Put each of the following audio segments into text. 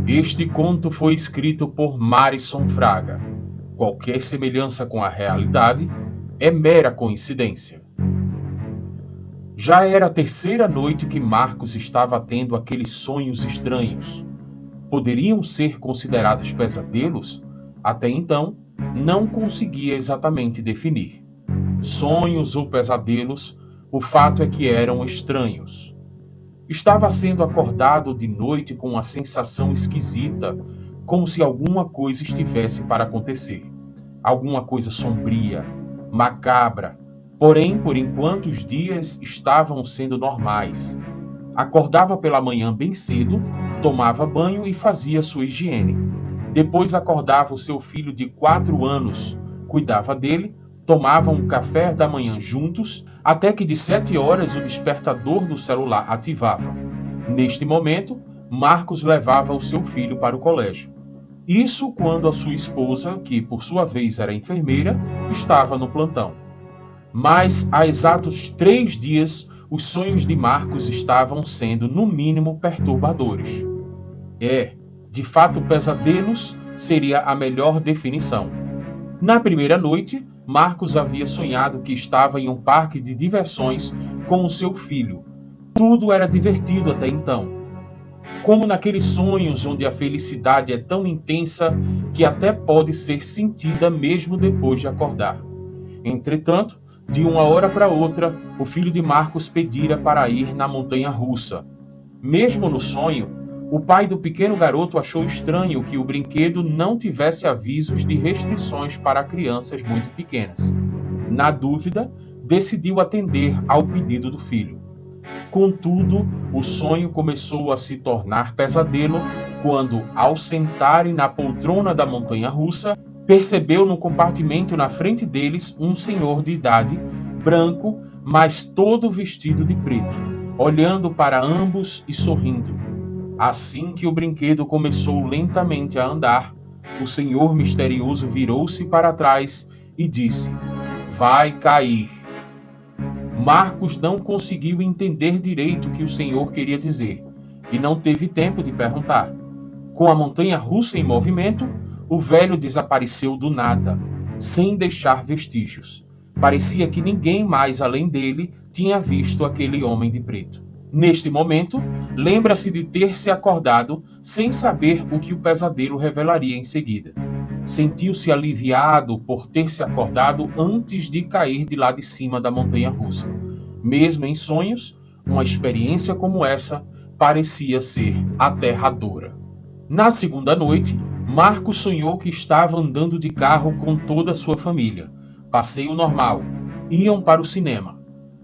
Este conto foi escrito por Marison Fraga. Qualquer semelhança com a realidade é mera coincidência. Já era a terceira noite que Marcos estava tendo aqueles sonhos estranhos. Poderiam ser considerados pesadelos? Até então, não conseguia exatamente definir. Sonhos ou pesadelos, o fato é que eram estranhos. Estava sendo acordado de noite com uma sensação esquisita, como se alguma coisa estivesse para acontecer. Alguma coisa sombria, macabra. Porém, por enquanto, os dias estavam sendo normais. Acordava pela manhã bem cedo, tomava banho e fazia sua higiene. Depois acordava o seu filho de 4 anos, cuidava dele, tomavam um café da manhã juntos, até que de 7 horas o despertador do celular ativava. Neste momento, Marcos levava o seu filho para o colégio. Isso quando a sua esposa, que por sua vez era enfermeira, estava no plantão. Mas há exatos 3 dias, os sonhos de Marcos estavam sendo, no mínimo, perturbadores. De fato, pesadelos seria a melhor definição. Na primeira noite, Marcos havia sonhado que estava em um parque de diversões com o seu filho. Tudo era divertido até então. Como naqueles sonhos onde a felicidade é tão intensa que até pode ser sentida mesmo depois de acordar. Entretanto, de uma hora para outra, o filho de Marcos pedira para ir na montanha-russa. Mesmo no sonho, o pai do pequeno garoto achou estranho que o brinquedo não tivesse avisos de restrições para crianças muito pequenas. Na dúvida, decidiu atender ao pedido do filho. Contudo, o sonho começou a se tornar pesadelo quando, ao sentarem na poltrona da montanha-russa, percebeu no compartimento na frente deles um senhor de idade, branco, mas todo vestido de preto, olhando para ambos e sorrindo. Assim que o brinquedo começou lentamente a andar, o senhor misterioso virou-se para trás e disse: "Vai cair." Marcos não conseguiu entender direito o que o senhor queria dizer e não teve tempo de perguntar. Com a montanha-russa em movimento, o velho desapareceu do nada, sem deixar vestígios. Parecia que ninguém mais além dele tinha visto aquele homem de preto. Neste momento, lembra-se de ter se acordado sem saber o que o pesadelo revelaria em seguida. Sentiu-se aliviado por ter se acordado antes de cair de lá de cima da montanha-russa. Mesmo em sonhos, uma experiência como essa parecia ser aterradora. Na segunda noite, Marcos sonhou que estava andando de carro com toda a sua família. Passeio normal. Iam para o cinema.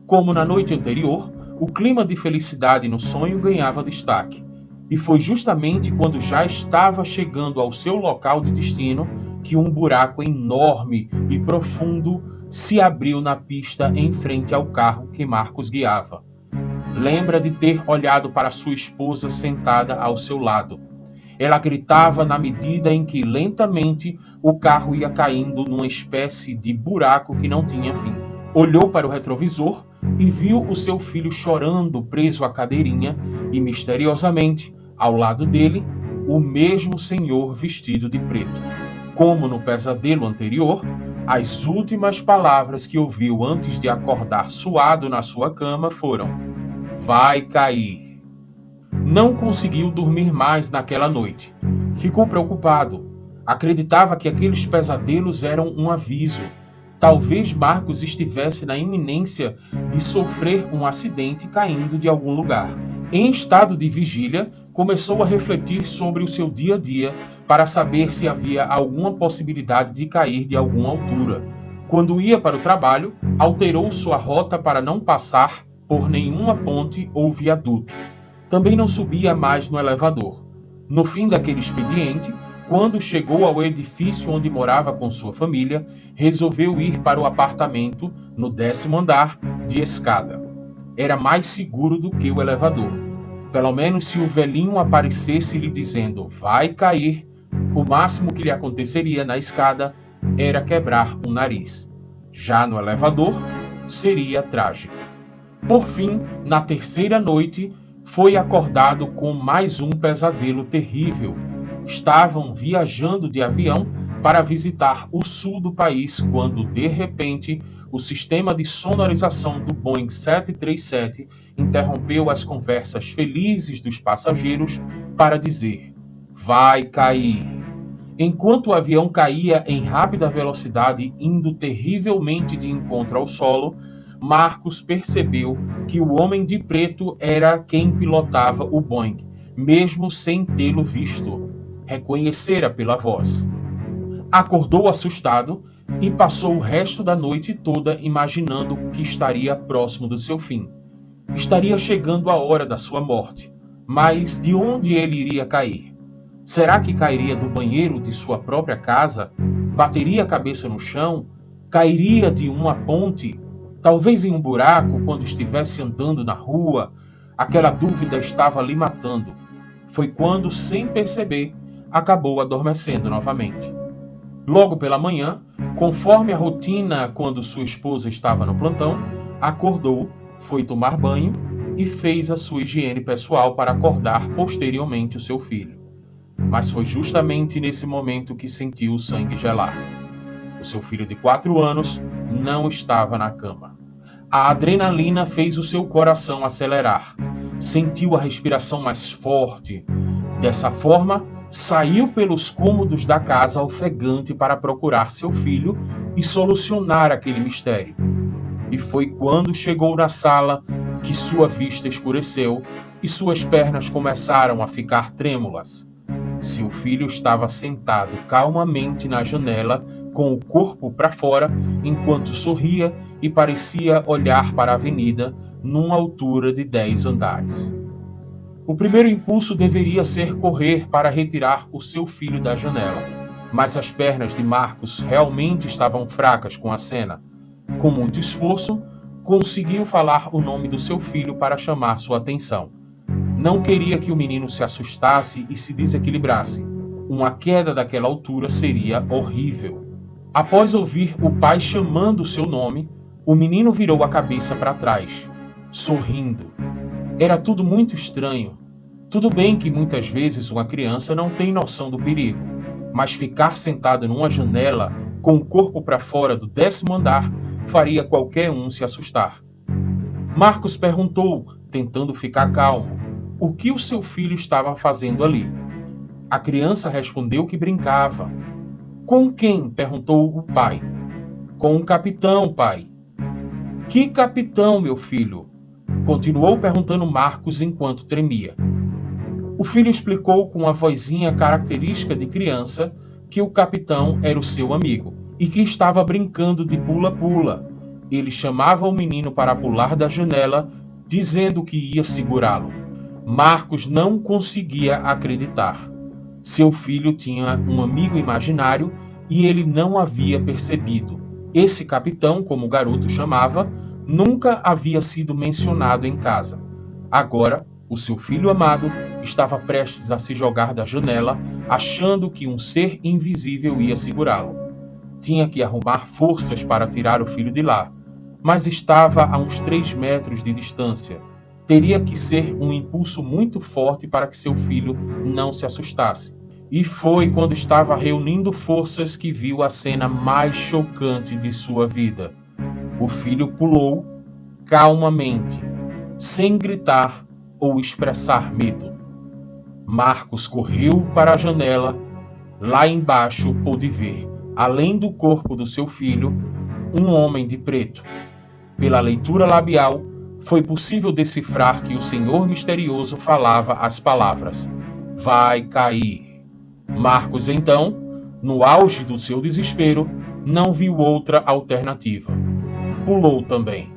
Como na noite anterior, o clima de felicidade no sonho ganhava destaque. E foi justamente quando já estava chegando ao seu local de destino que um buraco enorme e profundo se abriu na pista em frente ao carro que Marcos guiava. Lembra de ter olhado para sua esposa sentada ao seu lado. Ela gritava na medida em que lentamente o carro ia caindo numa espécie de buraco que não tinha fim. Olhou para o retrovisor e viu o seu filho chorando preso à cadeirinha e, misteriosamente, ao lado dele, o mesmo senhor vestido de preto. Como no pesadelo anterior, as últimas palavras que ouviu antes de acordar suado na sua cama foram: "Vai cair." Não conseguiu dormir mais naquela noite. Ficou preocupado. Acreditava que aqueles pesadelos eram um aviso. Talvez Marcos estivesse na iminência de sofrer um acidente caindo de algum lugar. Em estado de vigília, começou a refletir sobre o seu dia a dia para saber se havia alguma possibilidade de cair de alguma altura. Quando ia para o trabalho, alterou sua rota para não passar por nenhuma ponte ou viaduto. Também não subia mais no elevador. No fim daquele expediente, quando chegou ao edifício onde morava com sua família, resolveu ir para o apartamento no 10º andar de escada. Era mais seguro do que o elevador. Pelo menos se o velhinho aparecesse lhe dizendo "vai cair", o máximo que lhe aconteceria na escada era quebrar o nariz. Já no elevador, seria trágico. Por fim, na terceira noite, foi acordado com mais um pesadelo terrível. Estavam viajando de avião para visitar o sul do país quando, de repente, o sistema de sonorização do Boeing 737 interrompeu as conversas felizes dos passageiros para dizer: "Vai cair." Enquanto o avião caía em rápida velocidade, indo terrivelmente de encontro ao solo, Marcos percebeu que o homem de preto era quem pilotava o Boeing, mesmo sem tê-lo visto. Reconhecera pela voz. Acordou assustado e passou o resto da noite toda imaginando que estaria próximo do seu fim. Estaria chegando a hora da sua morte. Mas de onde ele iria cair? Será que cairia do banheiro de sua própria casa? Bateria a cabeça no chão? Cairia de uma ponte? Talvez em um buraco quando estivesse andando na rua? Aquela dúvida estava lhe matando. Foi quando, sem perceber, acabou adormecendo novamente. Logo pela manhã, conforme a rotina quando sua esposa estava no plantão, acordou, foi tomar banho e fez a sua higiene pessoal para acordar posteriormente o seu filho. Mas foi justamente nesse momento que sentiu o sangue gelar. O seu filho de 4 anos não estava na cama. A adrenalina fez o seu coração acelerar. Sentiu a respiração mais forte. Dessa forma, saiu pelos cômodos da casa ofegante para procurar seu filho e solucionar aquele mistério. E foi quando chegou na sala que sua vista escureceu e suas pernas começaram a ficar trêmulas. Seu filho estava sentado calmamente na janela, com o corpo para fora, enquanto sorria e parecia olhar para a avenida numa altura de 10 andares. O primeiro impulso deveria ser correr para retirar o seu filho da janela, mas as pernas de Marcos realmente estavam fracas com a cena. Com muito esforço, conseguiu falar o nome do seu filho para chamar sua atenção. Não queria que o menino se assustasse e se desequilibrasse. Uma queda daquela altura seria horrível. Após ouvir o pai chamando seu nome, o menino virou a cabeça para trás, sorrindo. Era tudo muito estranho. Tudo bem que muitas vezes uma criança não tem noção do perigo, mas ficar sentado numa janela com o corpo para fora do 10º andar faria qualquer um se assustar. Marcos perguntou, tentando ficar calmo, o que o seu filho estava fazendo ali. A criança respondeu que brincava. Com quem? Perguntou o pai. Com um capitão, pai. Que capitão, meu filho? Continuou perguntando Marcos enquanto tremia. O filho explicou com uma vozinha característica de criança que o capitão era o seu amigo e que estava brincando de pula-pula. Ele chamava o menino para pular da janela, dizendo que ia segurá-lo. Marcos não conseguia acreditar. Seu filho tinha um amigo imaginário e ele não havia percebido. Esse capitão, como o garoto chamava, nunca havia sido mencionado em casa. Agora, o seu filho amado estava prestes a se jogar da janela, achando que um ser invisível ia segurá-lo. Tinha que arrumar forças para tirar o filho de lá, mas estava a uns 3 metros de distância. Teria que ser um impulso muito forte para que seu filho não se assustasse. E foi quando estava reunindo forças que viu a cena mais chocante de sua vida. O filho pulou calmamente, sem gritar ou expressar medo. Marcos correu para a janela. Lá embaixo pôde ver, além do corpo do seu filho, um homem de preto. Pela leitura labial, foi possível decifrar que o Senhor misterioso falava as palavras: "Vai cair." Marcos, então, no auge do seu desespero, não viu outra alternativa. Pulou também.